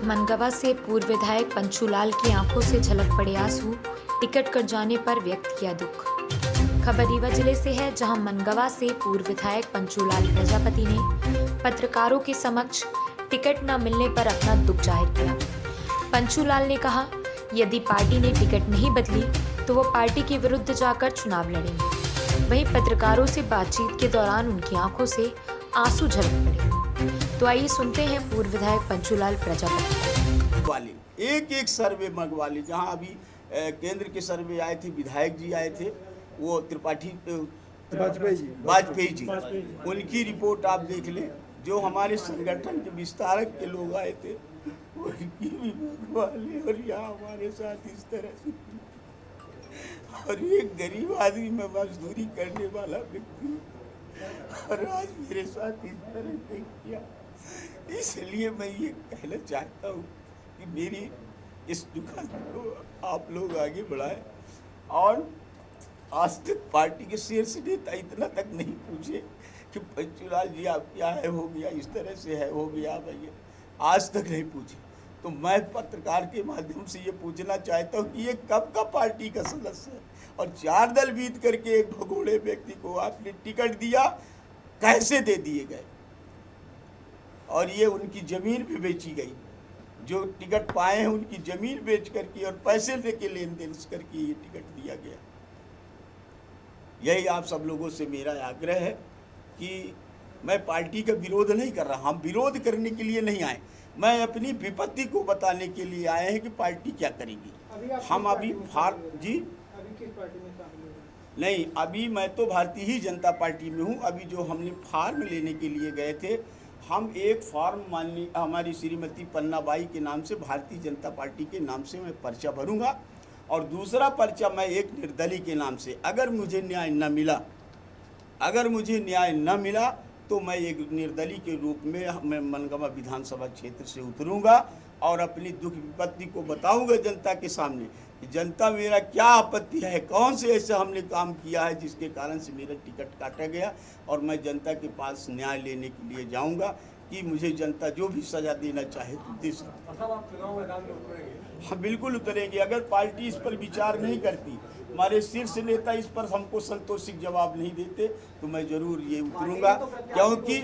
मनगवा से पूर्व विधायक पंचूलाल की आंखों से झलक पड़े आंसू, टिकट कट जाने पर व्यक्त किया दुख। खबर रीवा जिले से है, जहां मनगवा से पूर्व विधायक पंचूलाल प्रजापति ने पत्रकारों के समक्ष टिकट न मिलने पर अपना दुख जाहिर किया। पंचूलाल ने कहा, यदि पार्टी ने टिकट नहीं बदली तो वो पार्टी के विरुद्ध जाकर चुनाव लड़ेंगे। वहीं पत्रकारों से बातचीत के दौरान उनकी आंखों से आंसू झलक पड़े। तो आइए सुनते हैं पूर्व विधायक पंचूलाल प्रजापति वाले एक सर्वे मंगवा ली। जहां अभी केंद्र के सर्वे आए थे, विधायक जी आए थे, वो त्रिपाठी वाजपेयी जी, उनकी रिपोर्ट आप देख लें। जो हमारे संगठन के विस्तारक के लोग आए थे उनकी भी मंगवा ली। और यहाँ हमारे साथ इस तरह से, और एक गरीब आदमी में मजदूरी करने वाला व्यक्ति, और आज मेरे साथ इस तरह से किया। इसलिए मैं ये कहना चाहता हूँ कि मेरी इस दुखद को आप लोग आगे बढ़ाएं। और आज तक पार्टी के शीर्ष नेता इतना तक नहीं पूछे कि पंचूलाल जी आप क्या है, हो गया, इस तरह से है, हो गया भैया, आज तक नहीं पूछे। तो मैं पत्रकार के माध्यम से ये पूछना चाहता हूँ कि ये कब का पार्टी का सदस्य है, और 4 दल बीत करके एक भगोड़े व्यक्ति को आपने टिकट दिया, कैसे दे दिए गए? और ये उनकी ज़मीन भी बेची गई। जो टिकट पाए हैं उनकी ज़मीन बेच करके और पैसे लेके लेन देन करके ये टिकट दिया गया। यही आप सब लोगों से मेरा आग्रह है कि मैं पार्टी का विरोध नहीं कर रहा। हम विरोध करने के लिए नहीं आए, मैं अपनी विपत्ति को बताने के लिए आए हैं कि पार्टी क्या करेगी। हम अभी जी किस पार्टी में शामिल हो? नहीं, अभी मैं तो भारतीय ही जनता पार्टी में हूँ। अभी जो हमने फार्म लेने के लिए गए थे, हम एक फार्म माननीय हमारी श्रीमती पन्नाबाई के नाम से भारतीय जनता पार्टी के नाम से मैं पर्चा भरूंगा, और दूसरा पर्चा मैं एक निर्दलीय के नाम से, अगर मुझे न्याय न मिला तो मैं एक निर्दलीय के रूप में मैं मनगवा विधानसभा क्षेत्र से उतरूंगा और अपनी दुख विपत्ति को बताऊंगा जनता के सामने कि जनता मेरा क्या आपत्ति है, कौन से ऐसा हमने काम किया है जिसके कारण से मेरा टिकट काटा गया। और मैं जनता के पास न्याय लेने के लिए जाऊंगा कि मुझे जनता जो भी सजा देना चाहे तो दे सकती है। आप चुनाव मैदान में उतरेंगे? हाँ, बिल्कुल उतरेंगे। अगर पार्टी इस पर विचार नहीं करती, हमारे शीर्ष नेता इस पर हमको संतोषिक जवाब नहीं देते, तो मैं जरूर ये उतरूंगा। क्योंकि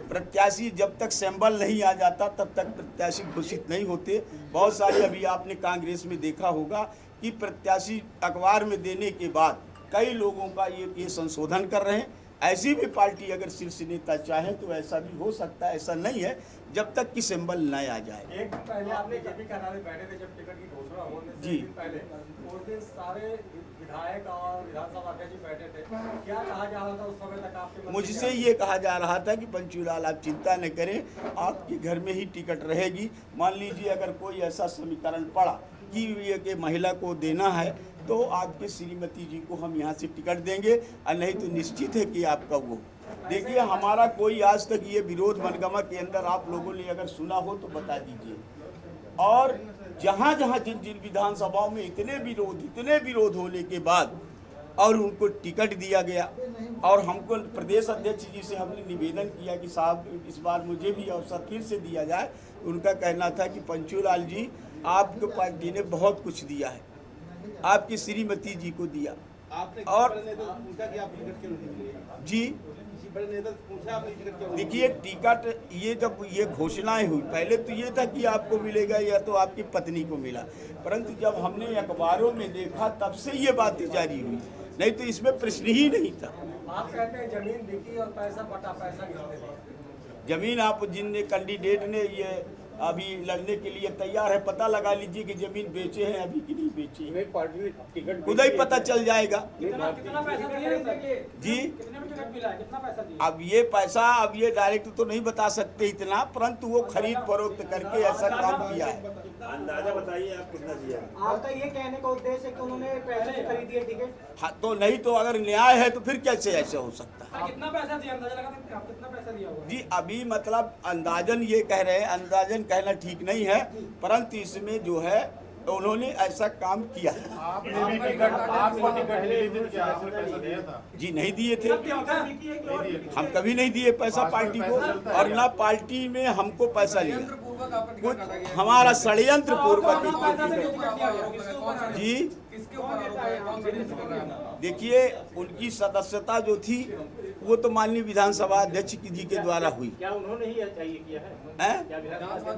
प्रत्याशी जब तक सैंबल नहीं आ जाता तब तक प्रत्याशी घोषित नहीं होते। बहुत सारे अभी आपने कांग्रेस में देखा होगा कि प्रत्याशी अखबार में देने के बाद कई लोगों का ये संशोधन कर रहे हैं। ऐसी भी पार्टी अगर शीर्ष नेता चाहे तो ऐसा भी हो सकता है, ऐसा नहीं है जब तक कि सिंबल न आ जाए। एक दिन पहले आपने जेपी कार्यालय बैठे थे जब टिकट की घोषणा होने से एक दिन पहले, उस दिन सारे विधायक और विधानसभा अध्यक्ष बैठे थे। क्या कहा जा रहा था उस समय तक आपके? मुझसे ये कहा जा रहा था कि पंचूलाल आप चिंता न करें, आपके घर में ही टिकट रहेगी। मान लीजिए अगर कोई ऐसा समीकरण पड़ा कि ये कि महिला को देना है तो आपके श्रीमती जी को हम यहाँ से टिकट देंगे, और नहीं तो निश्चित है कि आपका वो। देखिए, हमारा कोई आज तक ये विरोध मनगवा के अंदर आप लोगों ने अगर सुना हो तो बता दीजिए। और जहाँ जहाँ जिन जिन विधानसभाओं में इतने विरोध होने के बाद और उनको टिकट दिया गया, और हमको प्रदेश अध्यक्ष जी से हमने निवेदन किया कि साहब इस बार मुझे भी अवसर फिर से दिया जाए। उनका कहना था कि पंचूलाल जी, आपको पार्टी ने बहुत कुछ दिया है, आपकी श्रीमती जी को दिया। और जी देखिए, टिकट ये जब ये घोषणाएं हुई, पहले तो ये था कि आपको मिलेगा या तो आपकी पत्नी को मिला, परंतु जब हमने अखबारों में देखा तब से ये बातें जारी हुई, नहीं तो इसमें प्रश्न ही नहीं था। आप कहते हैं जमीन बिकी और पैसा बटा, पैसा किसने दिया? जमीन आप जिन कैंडिडेट ने ये अभी लड़ने के लिए तैयार है, पता लगा लीजिए कि जमीन बेचे हैं अभी कि नहीं बेचे। पार्टी ने टिकट खुद ही पता चल जाएगा। कितना पैसा दिया जी, कितने में टिकट मिला है, कितना पैसा दिया? अब ये डायरेक्ट तो नहीं बता सकते इतना, परंतु वो खरीद फरोख्त करके ऐसा काम किया है। अंदाजा बताइए आप कितना दिया? आपका ये कहने का उद्देश्य है कि उन्होंने पैसे से खरीदी है टिकट? हाँ, तो नहीं तो अगर न्याय है तो फिर कैसे ऐसा हो सकता है? कितना पैसा दिया, अंदाजा लगा सकते हैं आप कितना पैसा दिया होगा? जी, अभी मतलब अंदाजन ये कह रहे हैं, अंदाजन कहना ठीक नहीं है, परंतु इसमें जो है उन्होंने ऐसा काम किया है। आपने भी टिकट, आपको टिकट ले दी थी, आपने पैसा दिया था? जी नहीं दिए थे, हम कभी नहीं दिए पैसा पार्टी को, और ना पार्टी में हमको पैसा लिया। पूर्वक आपका टिकट काटा गया? हमारा षड्यंत्र पूर्वक जी। किसके ऊपर आरोप है? कौन सा टिकट कर रहा है? देखिए, उनकी सदस्यता जो थी वो तो माननीय विधानसभा अध्यक्ष जी के द्वारा हुई। क्या उन्होंने ही चाहिए किया है?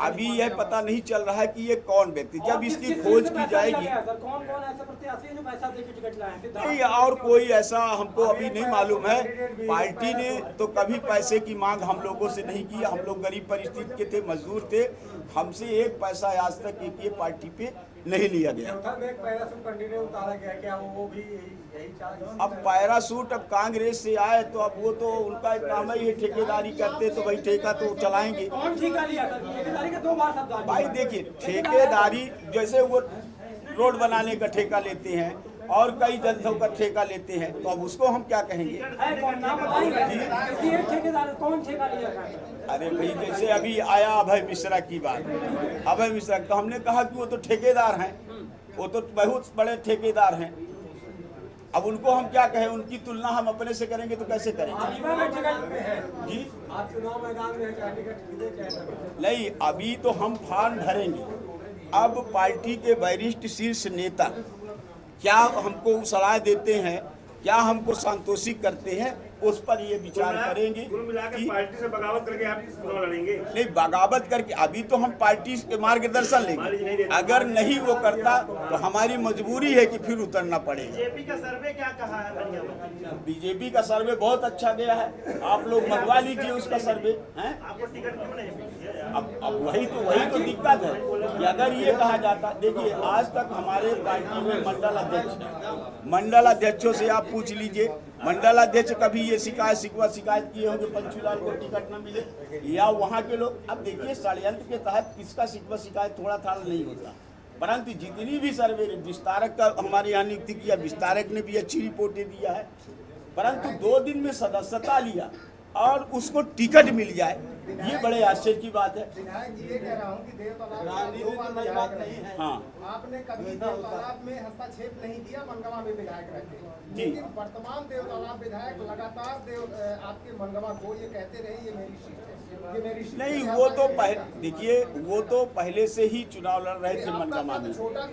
अभी यह पता नहीं चल रहा है कि ये कौन व्यक्ति, जब इसकी खोज की जाएगी। कौन कौन ऐसे प्रत्याशी हैं जो पैसा देके टिकट लाए हैं? नहीं, और कोई ऐसा हमको अभी नहीं मालूम है। पार्टी ने तो कभी पैसे की मांग हम लोगों से नहीं की। हम लोग गरीब परिस्थिति के थे, मजदूर थे, हमसे एक पैसा आज तक एक ये पार्टी पे नहीं लिया गया। एक पैराशूट कैंडिडेट उतारा गया, क्या वो भी यही चाह? अब पैराशूट अब कांग्रेस से आए तो अब वो तो उनका काम ही है, ठेकेदारी करते तो भाई ठेका तो चलाएंगे। कौन ठेका लिया था? ठेकेदारी का 2 बार शब्द आ गया। भाई देखिए, ठेकेदारी जैसे वो रोड बनाने का ठेका लेते हैं और कई धंधों का ठेका लेते हैं, तो अब उसको हम क्या कहेंगे? है कौन, नाम बताइए। किसी एक ठेकेदार कौन ठेका लिया था? अरे भाई, जैसे अभी आया अभय मिश्रा की बात, अभय मिश्रा तो हमने कहा कि वो तो ठेकेदार हैं, वो तो बहुत बड़े ठेकेदार हैं। अब उनको हम क्या कहें? उनकी तुलना हम अपने से करेंगे तो कैसे करेंगे जी? आप चुनाव मैदान में चाहे टिकट खरीदे चाहे नहीं, अभी तो हम फॉर्म भरेंगे। अब पार्टी के वरिष्ठ शीर्ष नेता क्या हमको सलाह देते हैं, क्या हमको संतोषित करते हैं, उस पर ये विचार करेंगे कि पार्टी से बगावत करके आप चुनाव लड़ेंगे। नहीं, बगावत करके अभी तो हम पार्टी के मार्गदर्शन लेंगे। अगर नहीं वो करता तो हमारी मजबूरी है कि फिर उतरना पड़ेगा। बीजेपी का सर्वे क्या कहा है? बीजेपी का सर्वे बहुत अच्छा गया है, आप लोग मंगवा लीजिए उसका सर्वे हैं। आपको टिकट क्यों नहीं मिली? अब वही तो दिक्कत है कि अगर ये कहा जाता, देखिए आज तक हमारे पार्टी में मंडल अध्यक्ष हैं, मंडल अध्यक्षों से आप पूछ लीजिए, मंडल अध्यक्ष कभी ये शिकायत किए होंगे पंचूलाल को टिकट न मिले, या वहाँ के लोग। अब देखिए, षड्यंत्र के तहत किसका शिकायत थोड़ा था नहीं होता, परंतु जितनी भी सर्वे विस्तारक का हमारे यहाँ नियुक्ति किया, विस्तारक ने भी अच्छी रिपोर्टें दिया है, परंतु 2 दिन में सदस्यता लिया और उसको टिकट मिल जाए, ये बड़े आश्चर्य की बात है। विधायक जी, ये कह रहा हूँ कि देव तालाब नहीं है। हाँ, आपने कभी देव तालाब में हस्तक्षेप नहीं किया, मनगवा में विधायक रहते, लेकिन वर्तमान देव तालाब विधायक लगातार आपके मनगवा को ये कहते रहे ये मेरी सीट है, ये मेरी सीट नहीं, वो तो देखिए, वो तो पहले से ही चुनाव लड़ रहे थे मनगवा में। छोटा